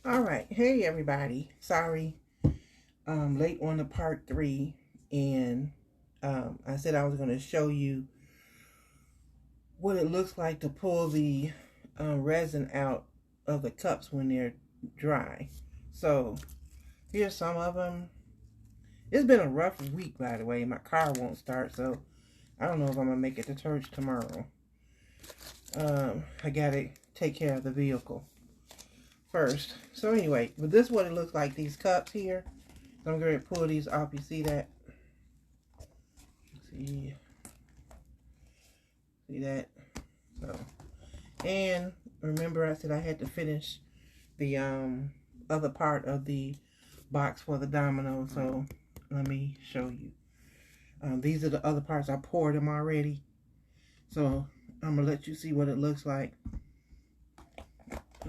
All right, hey everybody. Sorry, late on the part 3, and I said I was going to show you what it looks like to pull the resin out of the cups when they're dry. So here's some of them. It's been a rough week, by the way. My car won't start, so I don't know if I'm gonna make it to church tomorrow. I gotta take care of the vehicle first. So anyway, but this is what it looks like, these cups here. So I'm going to pull these off. You see that? See that? So, and remember I said I had to finish the other part of the box for the domino. So let me show you. These are the other parts. I poured them already. So I'm going to let you see what it looks like.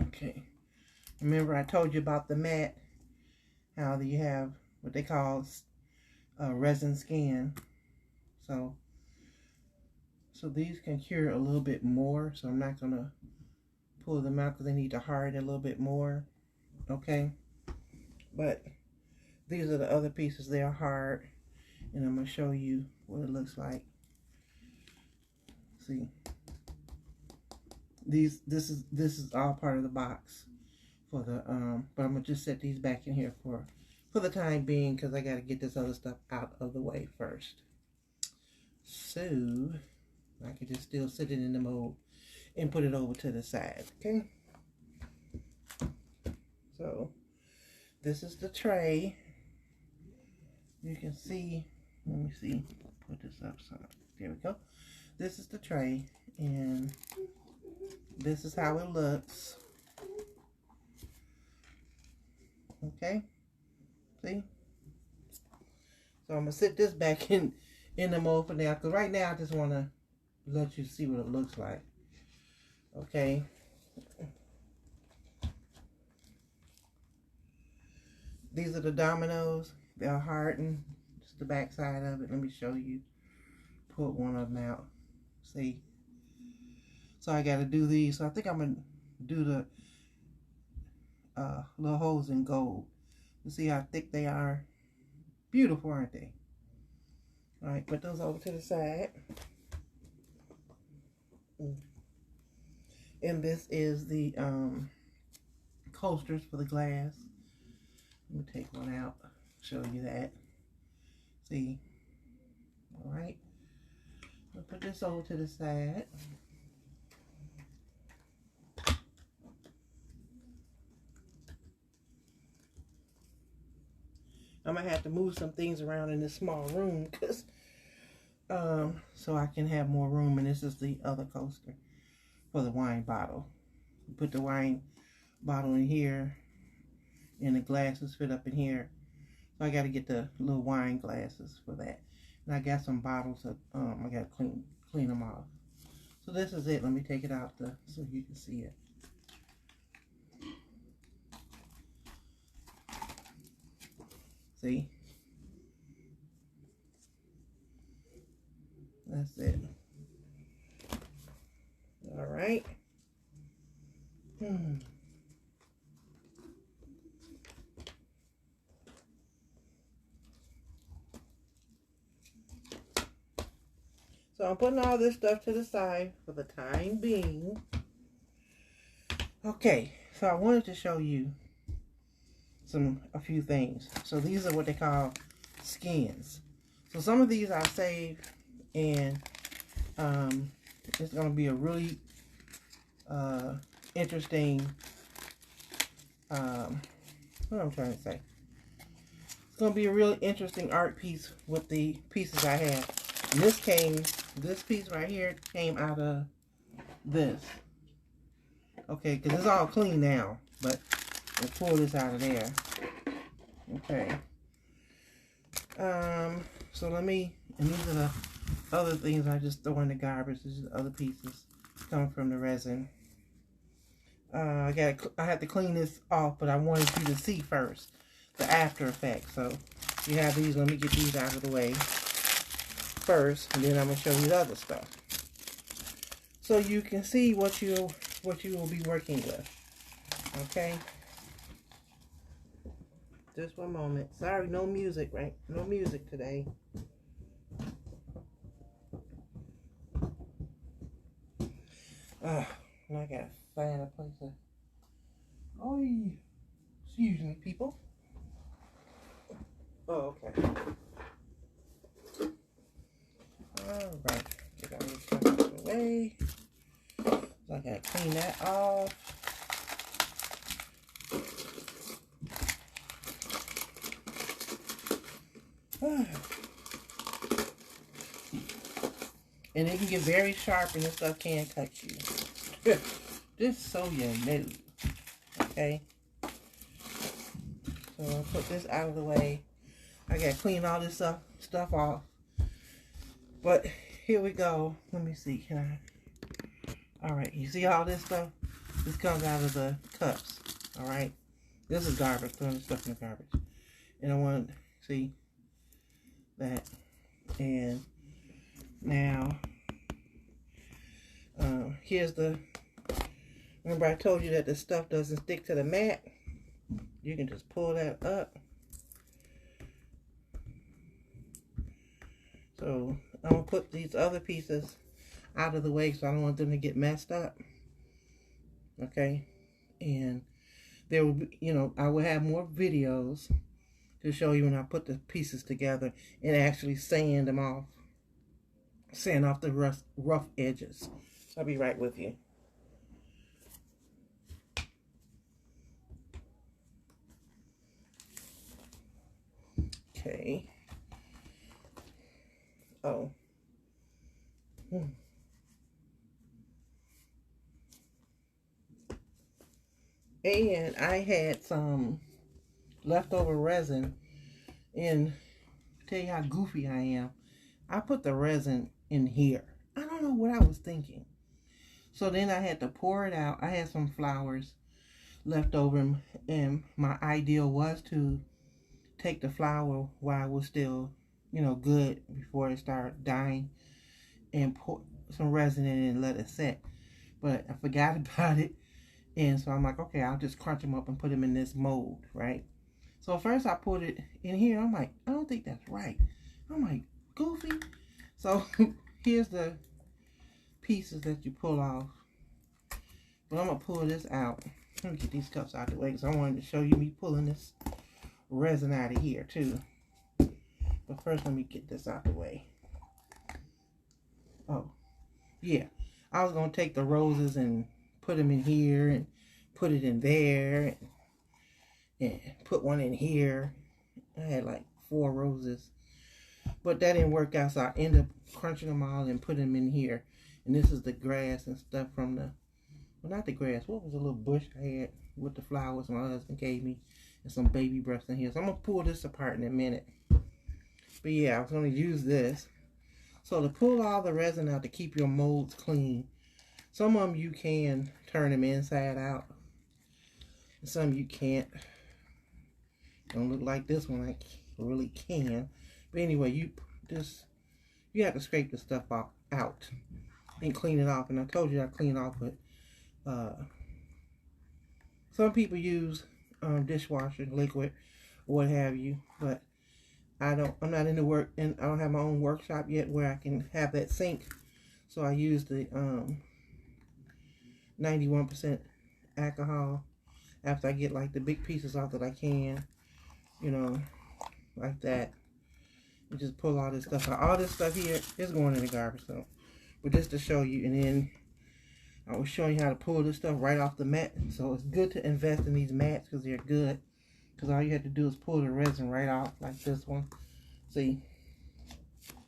Okay. Remember I told you about the mat. How you have what they call resin skin. So these can cure a little bit more. So I'm not going to pull them out because they need to harden a little bit more. Okay. But these are the other pieces. They are hard. And I'm going to show you what it looks like. See. This is all part of the box for the but I'm going to just set these back in here for the time being because I got to get this other stuff out of the way first. So I can just still sit it in the mold and put it over to the side. Okay. So this is the tray. You can see, let me see, put this up so there we go. This is the tray and this is how it looks. Okay. See? So I'm going to sit this back in the mold for now. Because right now I just want to let you see what it looks like. Okay. These are the dominoes. They're hardened. Just the back side of it. Let me show you. Put one of them out. See? So I got to do these. So I think I'm going to do the little holes in gold. You see how thick they are? Beautiful, aren't they? All right, put those over to the side. And this is the coasters for the glass. Let me take one out, show you that. See? All right. I'll put this over to the side. I'm going to have to move some things around in this small room because so I can have more room. And this is the other coaster for the wine bottle. Put the wine bottle in here and the glasses fit up in here. So I got to get the little wine glasses for that. And I got some bottles that I got to clean them off. So this is it. Let me take it out so you can see it. See? That's it. All right. So I'm putting all this stuff to the side for the time being. Okay, so I wanted to show you a few things. So these are what they call skins. So some of these I saved, and it's going to be a really interesting, what I'm trying to say. It's going to be a really interesting art piece with the pieces I have. And this piece right here came out of this. Okay, because it's all clean now, but we'll pull this out of there. Okay. So let me, and these are the other things I just throw in the garbage. These are the other pieces coming from the resin. I have to clean this off, but I wanted you to see first the after effect. So you have these. Let me get these out of the way first, and then I'm gonna show you the other stuff, so you can see what you will be working with. Okay. Just one moment. Sorry, no music, right? No music today. I gotta find a place to... Oh, excuse me, people. Oh, okay. Alright. Get all this stuff out of the way. So I gotta clean that off. And it can get very sharp and this stuff can cut you. Just so you know. Okay. So I'll put this out of the way. I gotta clean all this stuff off. But here we go. Let me see. Can I? Alright, you see all this stuff? This comes out of the cups. Alright. This is garbage. Throwing this stuff in the garbage. And I want to see that. And now, here's the, remember I told you that the stuff doesn't stick to the mat? You can just pull that up. So, I'm going to put these other pieces out of the way so I don't want them to get messed up. Okay? And there will be, you know, I will have more videos to show you when I put the pieces together and actually sand them off. Sand off the rough edges. I'll be right with you. Okay. Oh. And I had some leftover resin, and tell you how goofy I am. I put the resin in here. I don't know what I was thinking. So then I had to pour it out. I had some flowers left over, and my idea was to take the flower while it was still, you know, good before it started dying, and pour some resin in it and let it set. But I forgot about it, and so I'm like, okay, I'll just crunch them up and put them in this mold, right? So first I put it in here. I'm like, I don't think that's right. I'm like, goofy. So here's the pieces that you pull off. But I'm going to pull this out. Let me get these cups out of the way because I wanted to show you me pulling this resin out of here too. But first let me get this out of the way. Oh, yeah. I was going to take the roses and put them in here and put it in there and put one in here. I had like 4 roses. But that didn't work out, so I ended up crunching them all and put them in here. And this is the grass and stuff from the, well, not the grass. What was the little bush I had with the flowers my husband gave me? And some baby breaths in here. So I'm going to pull this apart in a minute. But yeah, I was going to use this. So to pull all the resin out to keep your molds clean, some of them you can turn them inside out. And some you can't. Don't look like this one. I really can. But anyway, you have to scrape the stuff out and clean it off. And I told you I clean off with, some people use dishwasher liquid or what have you, but I'm not in the work, and I don't have my own workshop yet where I can have that sink. So I use the 91% alcohol after I get like the big pieces off that I can, you know, like that. You just pull all this stuff out. All this stuff here is going in the garbage, so. But just to show you, and then I was showing you how to pull this stuff right off the mat. So it's good to invest in these mats because they're good. Because all you have to do is pull the resin right off, like this one. See,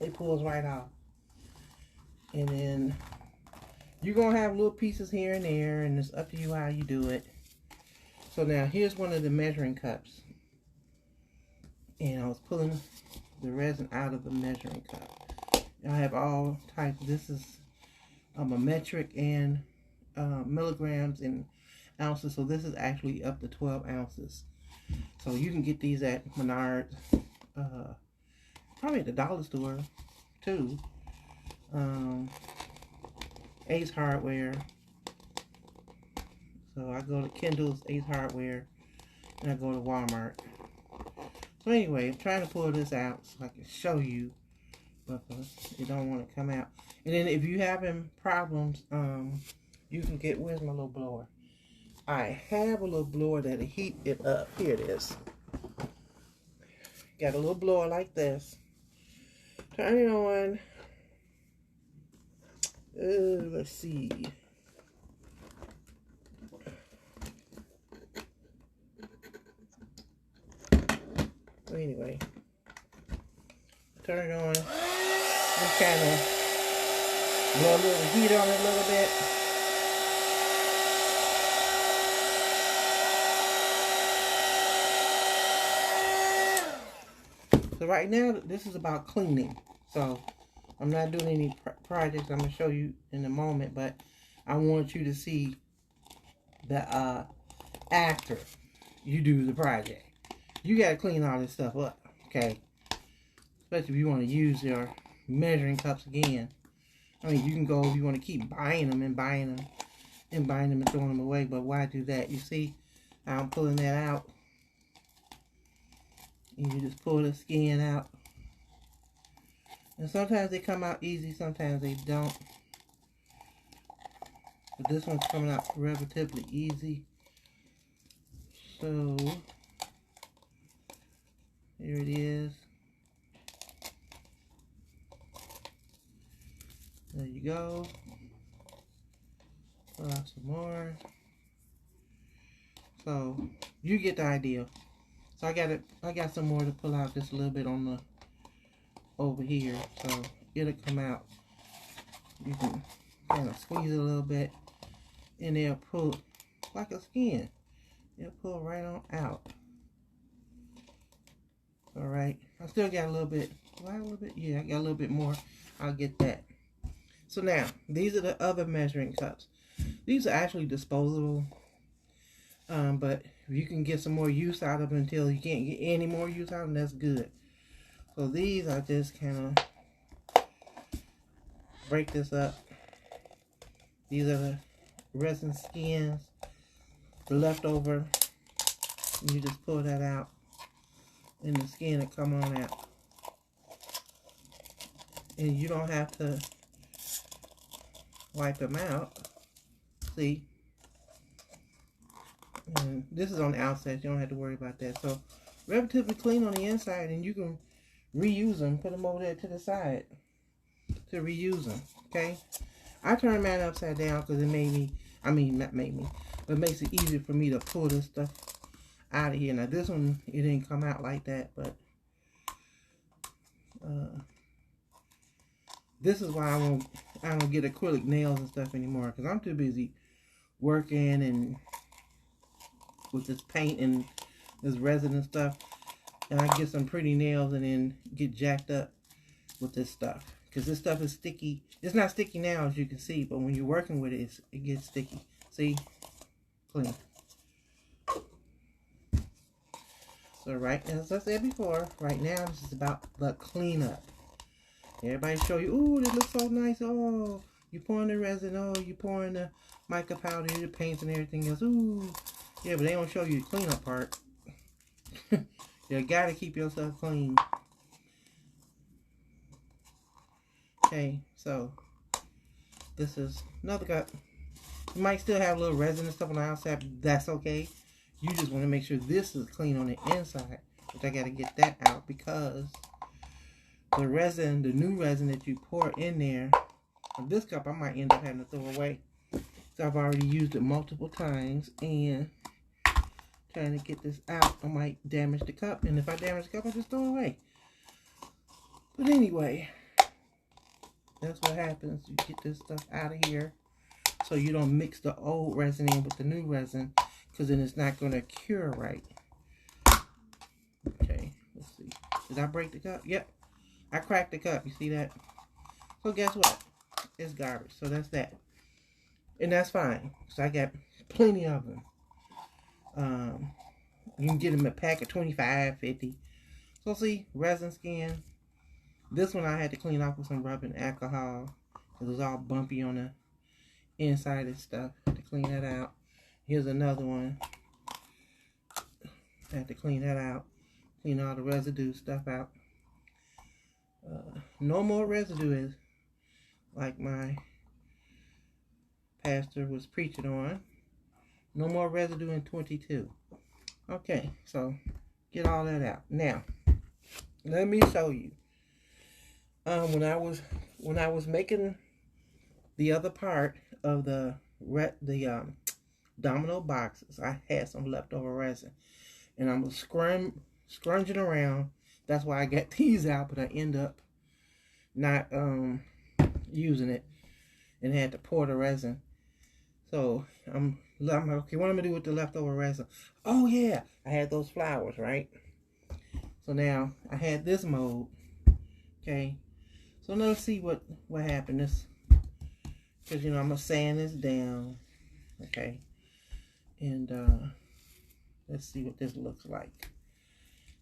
it pulls right off. And then you're going to have little pieces here and there, and it's up to you how you do it. So now here's one of the measuring cups. And I was pulling the resin out of the measuring cup. I have all types. This is a metric and milligrams and ounces. So this is actually up to 12 ounces. So you can get these at Menards, probably at the dollar store too. Ace Hardware. So I go to Kendall's, Ace Hardware, and I go to Walmart. So anyway, I'm trying to pull this out so I can show you, but it don't want to come out. And then if you having problems, you can get, where's my little blower? I have a little blower that'll heat it up. Here it is. Got a little blower like this. Turn it on. Let's see. So anyway, turn it on. Just kind of blow a little heat on it a little bit. So right now, this is about cleaning. So I'm not doing any projects. I'm going to show you in a moment, but I want you to see the after you do the project. You got to clean all this stuff up, okay? Especially if you want to use your measuring cups again. I mean, you can go if you want to keep buying them and buying them and buying them and throwing them away, but why do that? You see how I'm pulling that out? And you just pull the skin out. And sometimes they come out easy, sometimes they don't. But this one's coming out relatively easy. So, here it is. There you go. Pull out some more. So, you get the idea. So I got some more to pull out just a little bit on the over here, so it'll come out. You can kind of squeeze it a little bit, and they'll pull like a skin. It'll pull right on out. All right, I still got a little bit. Well, a little bit. Yeah, I got a little bit more. I'll get that. So now these are the other measuring cups. These are actually disposable. But if you can get some more use out of them until you can't get any more use out of them, that's good. So these, I just kind of break this up. These are the resin skins, the leftover. You just pull that out, and the skin will come on out. And you don't have to wipe them out. See? And this is on the outside. You don't have to worry about that. So, relatively clean on the inside, and you can reuse them. Put them over there to the side to reuse them. Okay? I turned mine upside down because it made me, not made me, but it makes it easier for me to pull this stuff out of here. Now, this one, it didn't come out like that, but this is why I don't get acrylic nails and stuff anymore, because I'm too busy working and with this paint and this resin and stuff, and I get some pretty nails and then get jacked up with this stuff, because this stuff is sticky. It's not sticky now, as you can see, but when you're working with it, it gets sticky. See? Clean. So right, as I said before, right now this is about the cleanup. Everybody show you, ooh, this looks so nice. Oh, you pouring the resin. Oh, you pouring the mica powder, the paints and everything else. Ooh. Yeah, but they don't show you the cleanup part. You gotta keep yourself clean. Okay, so this is another cup. You might still have a little resin and stuff on the outside, but that's okay. You just want to make sure this is clean on the inside, which I gotta get that out because the resin, the new resin that you pour in there, on this cup I might end up having to throw away. So I've already used it multiple times, and trying to get this out, I might damage the cup. And if I damage the cup, I just throw it away. But anyway, that's what happens. You get this stuff out of here so you don't mix the old resin in with the new resin, because then it's not going to cure right. Okay, let's see. Did I break the cup? Yep. I cracked the cup. You see that? So guess what? It's garbage. So that's that. And that's fine. So I got plenty of them. You can get them a pack of 25, 50. So see, resin skin. This one I had to clean off with some rubbing alcohol, because it was all bumpy on the inside and stuff. To clean that out. Here's another one. I had to clean that out clean all the residue stuff out. No more residue, is like my pastor was preaching on. No more residue in 22. Okay, so get all that out. Now, let me show you. When I was making the other part of the domino boxes, I had some leftover resin, and I was scrunging around. That's why I got these out, but I end up not using it and had to pour the resin. So I'm okay. What I'm gonna do with the leftover resin? Oh yeah, I had those flowers, right? So now I had this mold. Okay, so let's see what happened. This, because I'm gonna sand this down. Okay, and let's see what this looks like.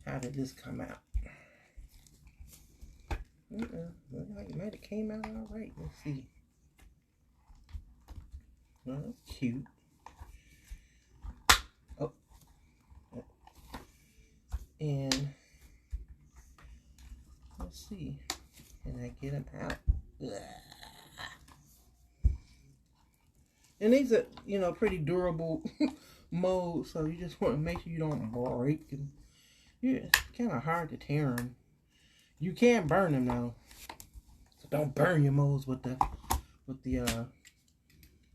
How did this come out? Looks like it might have came out all right. Let's see. Well, that's cute. Oh. And let's see. Can I get them out? And these are, pretty durable molds, so you just want to make sure you don't break them. Yeah, it's kind of hard to tear them. You can burn them though, so don't burn your molds with the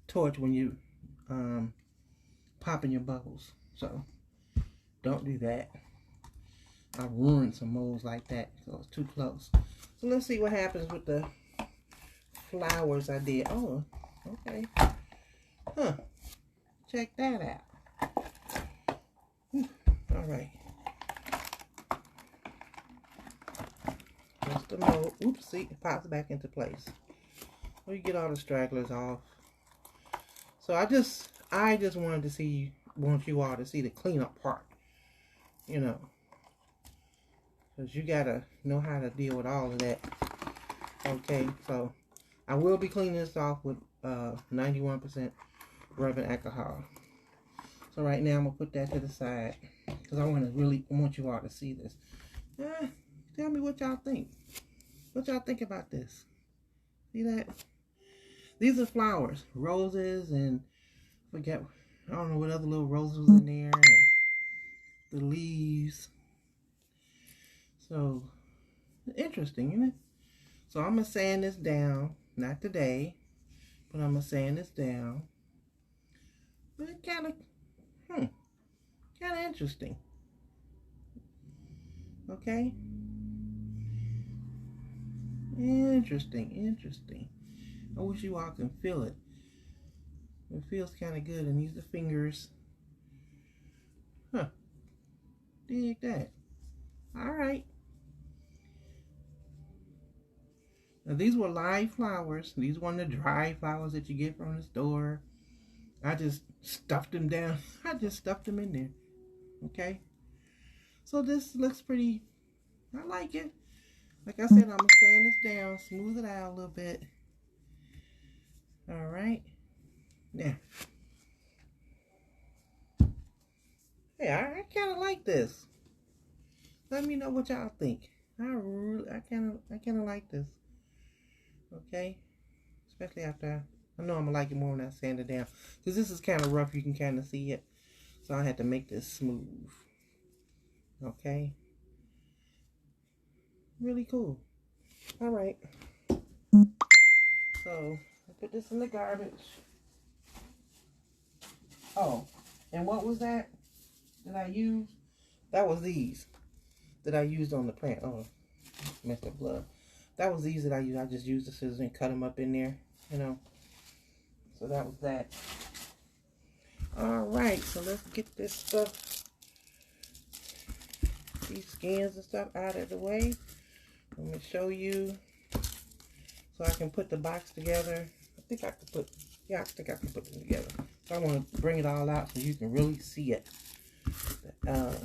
torch when you popping your bubbles. So don't do that. I ruined some molds like that because it's too close. So let's see what happens with the flowers I did. Oh, okay. Huh. Check that out. All right. That's the mold. Oops, see, it pops back into place. So you get all the stragglers off. So I just wanted to want you all to see the cleanup part. Because you gotta know how to deal with all of that. Okay, so I will be cleaning this off with 91% rubbing alcohol. So right now I'm gonna put that to the side because I want you all to see this. Tell me what y'all think. What y'all think about this? See that? These are flowers, roses, and I don't know what other little roses was in there, and the leaves. So interesting, isn't it? So I'm gonna sand this down, not today, but I'm gonna sand this down. But it kind of interesting. Okay. Interesting. I wish you all can feel it. It feels kind of good, and these are fingers. Huh. Dig that. All right. Now these were live flowers. These weren't the dry flowers that you get from the store. I just stuffed them down. I just stuffed them in there. Okay. So this looks pretty. I like it. Like I said, I'm going to sand this down, smooth it out a little bit. All right. Now. Hey, I kind of like this. Let me know what y'all think. I kind of like this. Okay. Especially after I know I'm going to like it more when I sand it down. Because this is kind of rough. You can kind of see it. So I had to make this smooth. Okay. Really cool. All right. So I put this in the garbage. Oh, and what was that I used? That was these that I used on the plant. Oh, messed up blood. That was these that I used. I just used the scissors and cut them up in there, So that was that. All right, so let's get this stuff, these skins and stuff out of the way. Let me show you so I can put the box together. I think I can put them together. So I want to bring it all out so you can really see it. The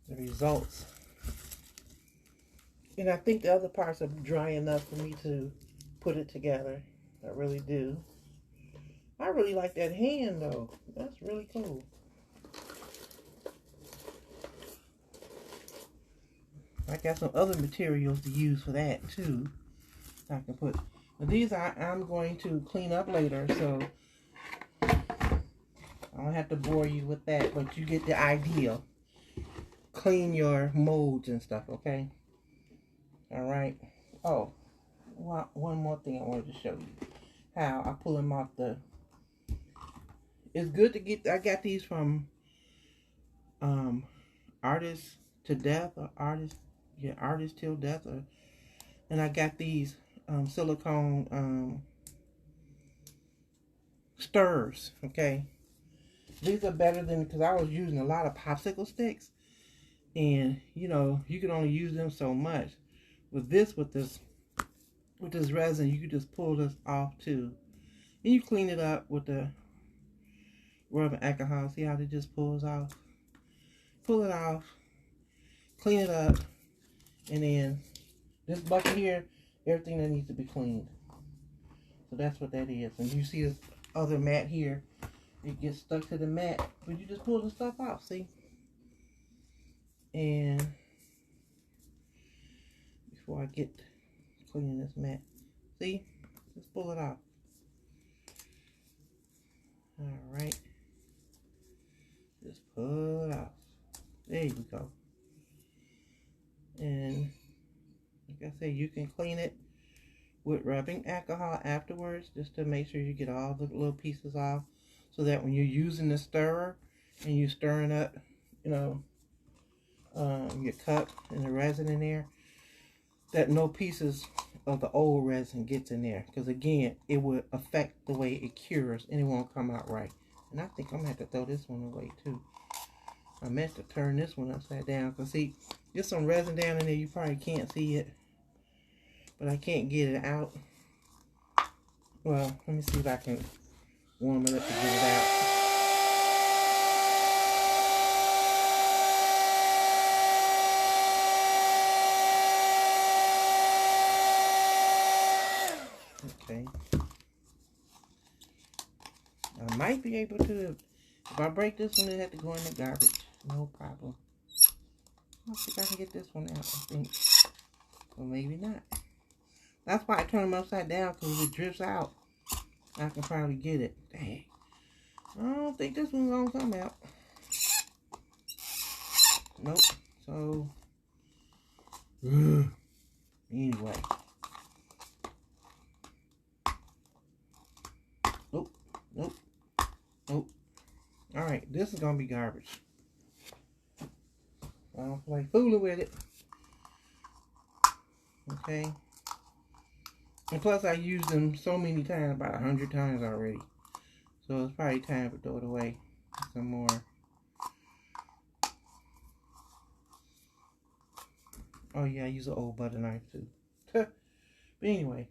results. And I think the other parts are dry enough for me to put it together. I really do. I really like that hand though. That's really cool. I got some other materials to use for that too. I can put, but these I'm going to clean up later, so I don't have to bore you with that, but you get the idea. Clean your molds and stuff, okay? All right. Oh, one more thing I wanted to show you. How I pull them off the... It's good to get... I got these from Artist to Death, or Artist Till Death, and I got these silicone stirrers, okay? These are better than, because I was using a lot of popsicle sticks, and you know, you can only use them so much. With this resin, you can just pull this off too, and you clean it up with the rubbing alcohol. See how it just pulls off? Pull it off, clean it up, and then this bucket here, everything that needs to be cleaned. So that's what that is. And you see this other mat here, it gets stuck to the mat, but you just pull the stuff off, see? And before I get cleaning this mat, see? Just pull it off. Alright. Just pull it off. There you go. And like I said, you can clean it with rubbing alcohol afterwards, just to make sure you get all the little pieces off, so that when you're using the stirrer and you're stirring up, you know, your cup and the resin in there, that no pieces of the old resin gets in there, because again, it would affect the way it cures and it won't come out right. And I think I'm gonna have to throw this one away too. I meant to turn this one upside down, because see, there's some resin down in there, you probably can't see it, but I can't get it out. Well, let me see if I can warm it up to get it out. Okay. I might be able to, if I break this one, it have to go in the garbage. No problem. I think I can get this one out, I think. Or maybe not. That's why I turn them upside down, because if it drifts out, I can probably get it. Dang. I don't think this one's gonna come out. Nope. So, anyway. Nope. Nope. Nope. Alright, this is gonna be garbage. I don't feel like fooling with it. Okay. And plus I used them so many times, about 100 times already. So it's probably time to throw it away. Some more. Oh yeah, I use an old butter knife too. But anyway,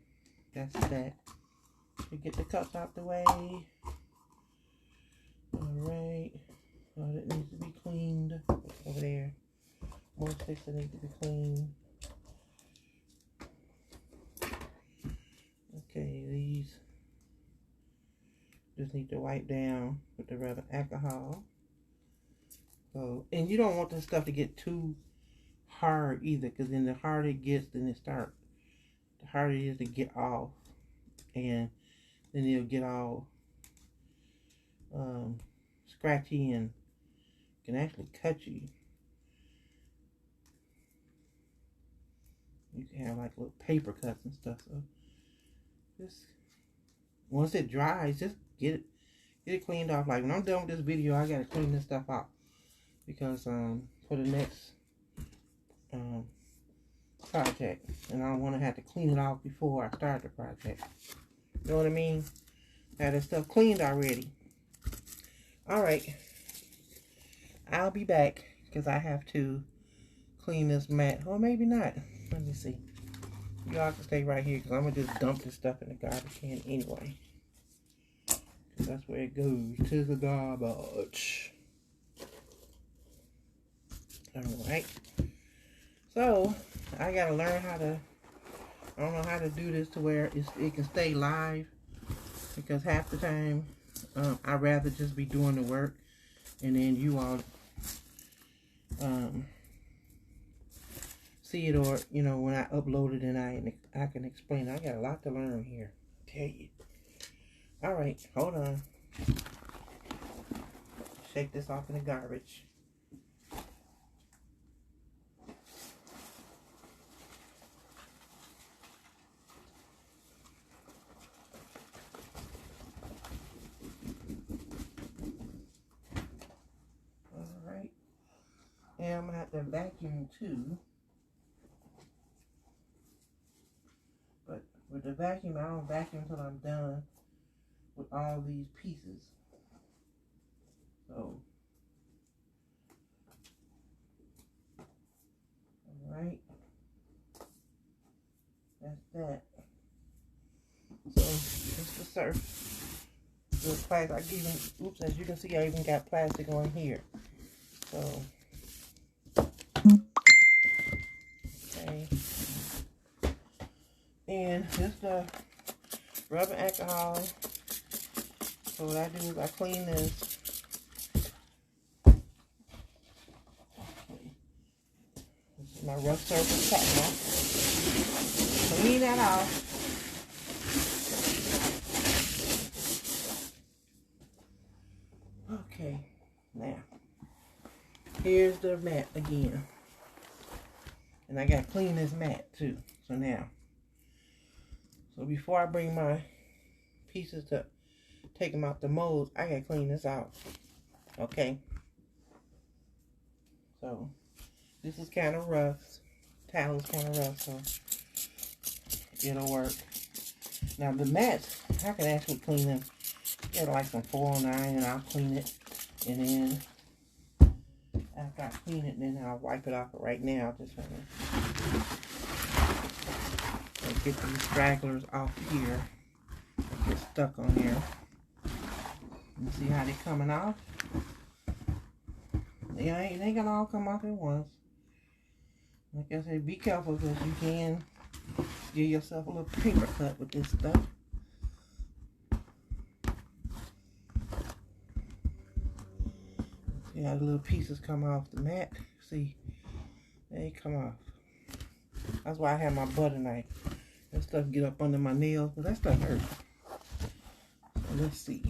that's that. We get the cups out the way. Alright. Oh, that needs to be cleaned. Over there. More sticks that need to be cleaned. Okay, these just need to wipe down with the rubbing alcohol. So, and you don't want this stuff to get too hard either, because then the harder it gets, then the harder it is to get off, and then it'll get all scratchy and can actually cut you. You can have like little paper cuts and stuff. So just once it dries, just get it cleaned off. Like when I'm done with this video, I gotta clean this stuff out, because for the next project, and I don't want to have to clean it off before I start the project. You know what I mean? Got this stuff cleaned already. Alright, I'll be back, because I have to clean this mat. Or maybe not. Let me see. Y'all can stay right here, because I'm going to just dump this stuff in the garbage can anyway. Because that's where it goes, to the garbage. Alright. So, I got to learn how to, I don't know how to do this to where it can stay live. Because half the time, I'd rather just be doing the work, and then you all see it, or you know, when I upload it and I can explain. I got a lot to learn here. Tell you. All right, hold on. Shake this off in the garbage. And I'm going to have to vacuum too. But with the vacuum, I don't vacuum until I'm done with all these pieces. So, alright. That's that. So, just the surf. The plastic, I even, oops, as you can see, I even got plastic on here. So, okay. And just the rubbing alcohol. So what I do is I clean this. This is my rough surface pattern. Clean that off. Okay, now here's the mat again. And I gotta clean this mat too. So now, so before I bring my pieces to take them out the molds, I gotta clean this out. Okay. So this is kind of rough. Towel is kind of rough, so it'll work. Now the mats, I can actually clean them. Get like some 409 and I'll clean it. And then after I clean it, then I'll wipe it off. But right now, just want to get these stragglers off here. Get stuck on there. You see how they're coming off? They ain't gonna all come off at once. Like I said, be careful because you can give yourself a little paper cut with this stuff. See how the little pieces come off the mat? See, they come off. That's why I have my butter knife. That stuff get up under my nails, but that stuff hurts. So let's see.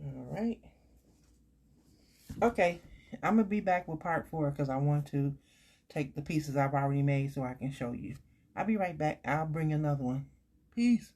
Alright. Okay, I'm going to be back with part 4 because I want to take the pieces I've already made so I can show you. I'll be right back. I'll bring another one. Peace.